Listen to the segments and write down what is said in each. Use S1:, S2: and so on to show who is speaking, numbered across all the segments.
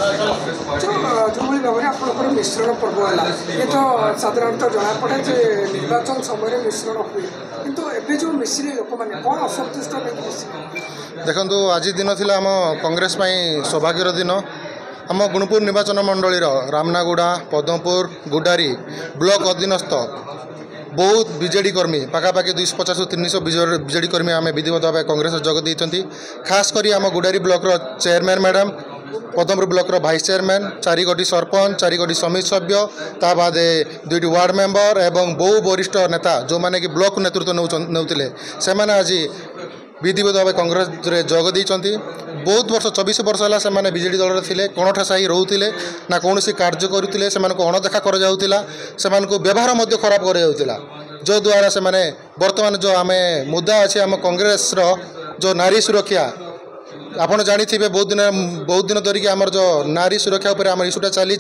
S1: जो भाव में आपंकर मिश्रण पर्व है ये तो साधारणतः जनापड़े जे निर्वाचन समय मिश्रण हुए किंतु एवं जो मिश्री लोक मैंने कौन असंतुष्ट
S2: देखो आज दिन थी आम कांग्रेस सौभाग्यर दिन आम गुणपुर निर्वाचन मंडल रामनागुड़ा पद्मपुर गुडारी ब्लॉक अधीनस्थ बहुत बीजेडी कर्मी पाखापाखि 250-300 बीजेडी कर्मी आम विधिवत भाव कांग्रेस जगदी खासकर आम Gudari block chairman madam Padampur block vice chairman 4 गोटी सरपंच 4 गोटी समिति सभ्य ता बाद 2टी वार्ड मेंबर एवं बहु वरिष्ठ नेता जो मैंने कि ब्लॉक नेतृत्व नौते से आज विधिवत भाव कांग्रेस जगदी बहुत वर्ष 24 वर्ष है से बीजेडी दल में थे कणठेसा ही रोते ना कौन कार्य करुले से अणदेखा कर व्यवहार खराब कर जो द्वारा से बर्तमान जो आम मुद्दा अच्छे आम कांग्रेस जो नारी सुरक्षा आपड़ जानी बहुत दिन धरिकी आमर जो नारी सुरक्षा उपर आम इश्यूटा चली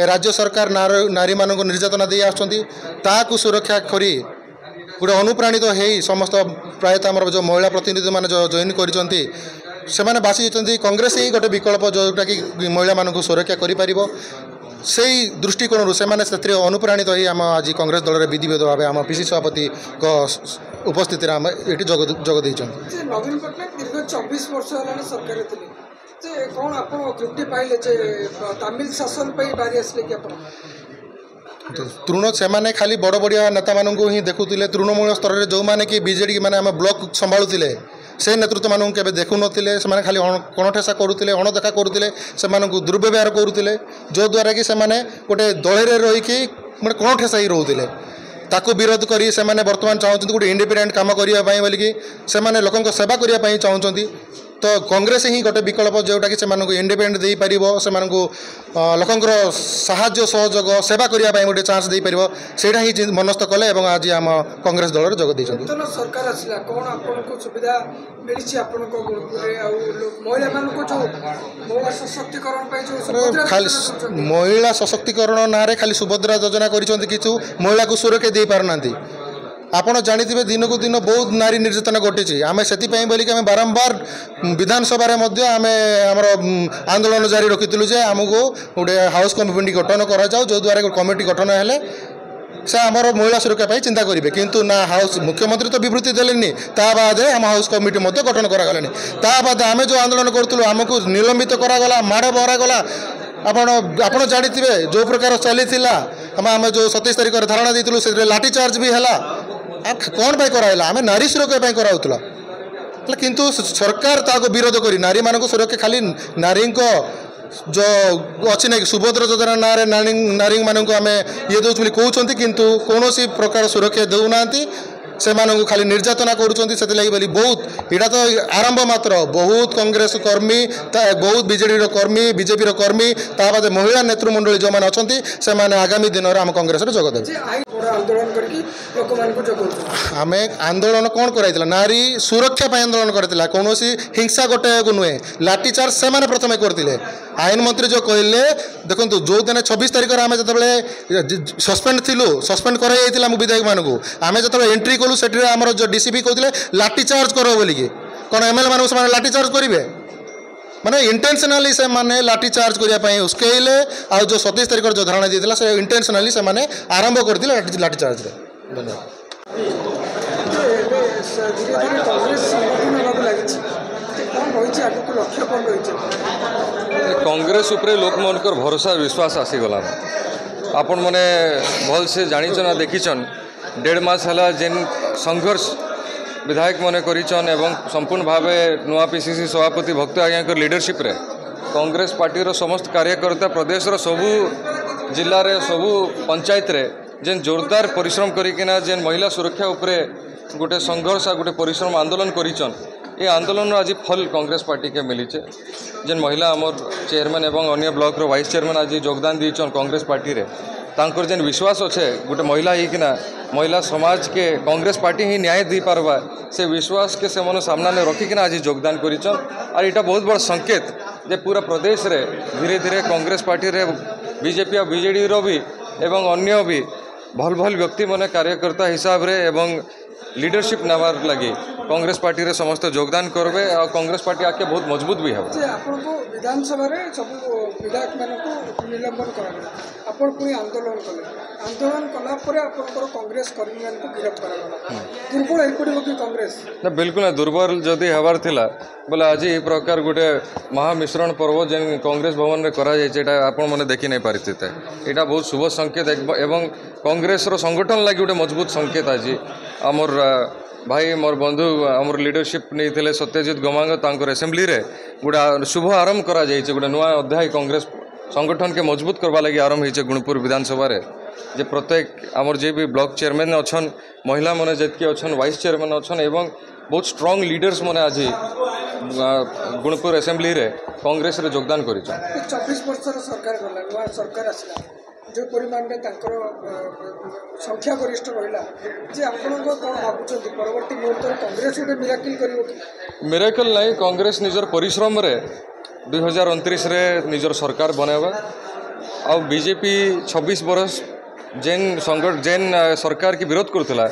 S2: राज्य सरकार नारी मान निर्यातना दे आसु सुरक्षा करी गोटे अनुप्राणित हो समस्त प्रायतः आम जो महिला प्रतिनिधि मैंने जो जॉइन कर बासी कांग्रेस ही गोटे विकल्प जोटा कि महिला मानक सुरक्षा कर से दृष्टिकोण से अनुप्राणित हो आम आज कांग्रेस दल में विधिवत भाव आम पीसी सभापति उपस्थित आम ये जगद
S1: नवीन पट्टनायक दीर्घ 24 वर्ष है सरकार कौन आप त्रुटि पाइले तमिल शासन बारी आसले कि
S2: तृण से खाली बड़ बड़िया नेता मानू ही देखुले तृणमूल स्तर में जो मैंने कि बीजेडी मैंने आम ब्लॉक संभालुले से नेतृत्व मानू के देखु नथिले से खाली कणठेसा करुले अणदेखा करुले से दुर्व्यवहार करुले जो द्वारा कि से गोटे दल में रहीकि मैं कणठेसा ही रोते ताकू विरोध करी से बर्तमान चाहते गोटे इंडिपेंडेंट काम करने बोलिकी से लोक सेवा करने चाहते तो कांग्रेस ही गोटे विकल्प जोटा कि इंडिपेंडेंट दे पार से लोकंर साहाय्य सहयोग सेवा करने गोटे चांस दे पार से ही मनस्थ कले आज आम कांग्रेस दल में जगदी
S1: सरकार आसला कौन आपको सुविधा मिली
S2: खाली महिला सशक्तिकरण ना खाली सुभद्रा योजना कर महिला को सुरक्षा दे पारना आपड़ जानी दिन को दिन बहुत नारी निर्यातना घटी आम से बोलिक आम बारंबार विधानसभा आम आंदोलन जारी रखी जे आमको गोटे हाउस कमिटी गठन करा जो द्वारा कमिटी गठन है से आमर महिला सुरक्षा चिंता करेंगे किंतु ना हाउस मुख्यमंत्री तो विवृत्ति देलेनी बाद आम हाउस कमिटी गठन करागलानी बाद आम जो आंदोलन करूँ आमको निलंबित करागला माड़ बहरागला आपण जानी जो प्रकार चली आम जो 27 तारीख धारणा देलु से लाठीचार्ज भी है कौन पाई कराइला आम नारी सुरक्षा कराऊला किंतु सरकार ताको विरोध करी नारी मानक सुरक्षा खाली नारी जो अच्छी ना सुभद्रा योजना ना नारी मानक आम ये दूसरी कहते किंतु कौन प्रकार सुरक्षा देना से खाली निर्यातना करुँच बहुत यहाँ तो आरंभ मात्र बहुत कांग्रेस कर्मी बहुत बीजेडी कर्मी बीजेपी कर्मी ताद महिला नेतृमंडली जो मैंने अच्छा से आगामी दिन में आम कांग्रेस जगदेव आम आंदोलन कौन कराइला नारी सुरक्षा आंदोलन कराइला कौन हिंसा गोटे नुहे लाठीचार्ज से प्रथम करते आईन मंत्री जो कहले देखो जो दिन 26 तारीख आम जो सस्पेंड थिलु सस्पेंड कर विधायक मानू आम जो एंट्री कलु से आम जो डीसीपी कहते लाठीचार्ज कर बोलिकी कौन एमएलए मानू से लाठीचार्ज करेंगे माने इंटेंशनली से माने लाठीचार्ज करने उस्कैले आ जो 27 तारीख जो धारणा देता से इंटेंशनली से माने आरंभ करते लाठीचार्ज
S3: कांग्रेस उपरे लोक मनकर भरोसा विश्वास आसीगला आपण मैंने भल से जानीचन देखीचन 1.5 मास है जेन संघर्ष विधायक मैंने करिचन एवं संपूर्ण भाव नुआ पीसीसी सभापति भक्त आज्ञा लीडरशिप रे कांग्रेस पार्टी रो समस्त कार्यकर्ता प्रदेश रो सबू जिले रे सबू पंचायत रे जेन जोरदार परिश्रम करिकिना जेन महिला सुरक्षा उपरे गोटे संघर्ष आ गोटे परिश्रम आंदोलन करिचन ये आंदोलन आज फल कांग्रेस पार्टी के मिलीचे जेन महिला आमर चेयरमैन एवं अन्य ब्लॉक रो वाइस चेयरमैन आज योगदान दीचन कांग्रेस पार्टी रे तांकर जेन विश्वास अच्छे गोटे महिला होना महिला समाज के कांग्रेस पार्टी ही न्याय दी पारबा से विश्वास के से सामना में रखिकिना आज योगदान करिचन और यहाँ बहुत बड़ संकेत जे पूरा प्रदेश रे धीरे धीरे कांग्रेस पार्टी रे बीजेपी और बीजेडी रो भी एवं अन्य भी भल भल व्यक्ति माने कार्यकर्ता हिसाब रे एवं लीडरशिप नेबार लगी कांग्रेस पार्टी रे समस्त योगदान करबे और कांग्रेस पार्टी आके बहुत मजबूत भी है
S1: जे आपको विधानसभा रे सब विधायक मानक निलंबन करागला आपण पुणी आंदोलन कले आंदोलन कला परे आपनकर कांग्रेस कर्मी मानक गिरफ्त करागला दुर्बल होई पड़िबो कि कांग्रेस
S3: ना बिल्कुल ना दुर्बल जदि हेबार थिला बोले आज ये प्रकार गोटे महामिश्रण पर्व जेन कांग्रेस भवन में करा जाय एटा आपण माने देखि नै पारिथिते एटा बहुत शुभ संकेत एवं कांग्रेस रो संगठन लागि गोटे मजबूत संकेत आज आमर भाई मोर बंधु आमर लीडरशिप नहीं थे सत्यजित गमांग तांकर असेंबली रे गोटा शुभ आरंभ करा जाय गोटे नुआ अध्याय कांग्रेस संगठन के मजबूत करवा लगी आरंभ होइছে गुणपुर विधानसभा रे जे प्रत्येक आमर जे भी ब्लॉक चेयरमैन अच्छन महिला माने जेतकी अच्छन वाइस चेयरमैन अच्छन एवं बहुत स्ट्रांग लीडर्स माने आज गुणपुर असेंबली रे कांग्रेस रे योगदान करिछ
S1: 24 वर्षर सरकार गला नुआ सरकार आसिला जो परिमाण में तांकर संख्या गरिष्ठ रहिला जे आपनको कोन भाबुछथि परवर्ती मुहूर्त कांग्रेस गोटे मिराकिल करिवो कि
S3: मिराकल नहीं कांग्रेस निजर परिश्रम रे 2029 रे निजर सरकार बनावा आ बीजेपी 26 बरस जेन सरकार की विरोध करथिला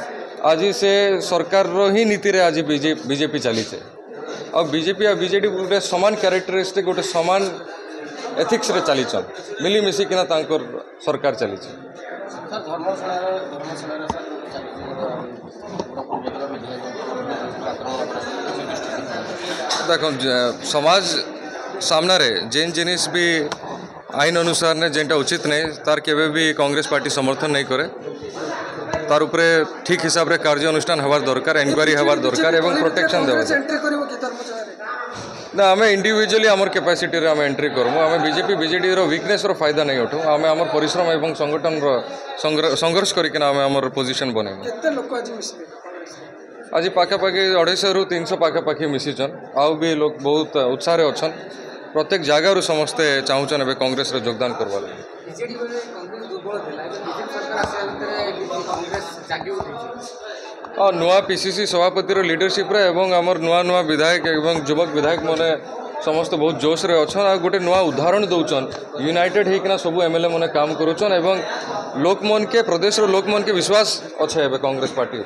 S3: आज से सरकार रो ही नीति रे आज बीजेपी चली छे आ बीजेपी आ बीजेडी गोटे समान कैरेक्टरिस्टिक गोटे समान एथिक्स रे चली छन मिली मिसी किना तांकर सरकार चली छे देखो समाज सामना रे जेन जिनिस भी आईन अनुसार ने जेनटा उचित नहीं तार केबे भी कांग्रेस पार्टी समर्थन नहीं करे तार उपरे ठीक हिसाब रे कार्य अनुष्ठान हवार दरकार इंक्वायरी हवार दरकार एवं प्रोटेक्शन देवा
S1: एंट्री करिवो कि धर्मशाला रे
S3: ना आम इंडिविजुअली आमर कैपेसिटी रे आम एंट्री करमु आम बीजेपी बीजेडी रो वीकनेस रो फायदा नहीं उठू आम आमर परिश्रम एवं संगठन रो संघर्ष करके आम आमर पोजीशन बनेमु
S1: केते लोक आज मिसले
S3: आज पाखापाखि 250 रु 300 पाखापाखि मिसीचन आउ भी लोग बहुत उत्साह रे अछन प्रत्येक जगार समस्ते चाहूचन ए कांग्रेस रे योगदान करवा और नुआ पीसीसी सभापति रो लीडरशिप रे एवं आमर नुआ नुआ विधायक एवं युवक विधायक माने समस्त बहुत जोश रे अछन आ गोटे नुआ उदाहरण दउचन यूनाइटेड हेकिना सब एमएलए माने काम करूचन एवं लोकमन के प्रदेश रो लोकमन के विश्वास अच्छे कांग्रेस पार्टी।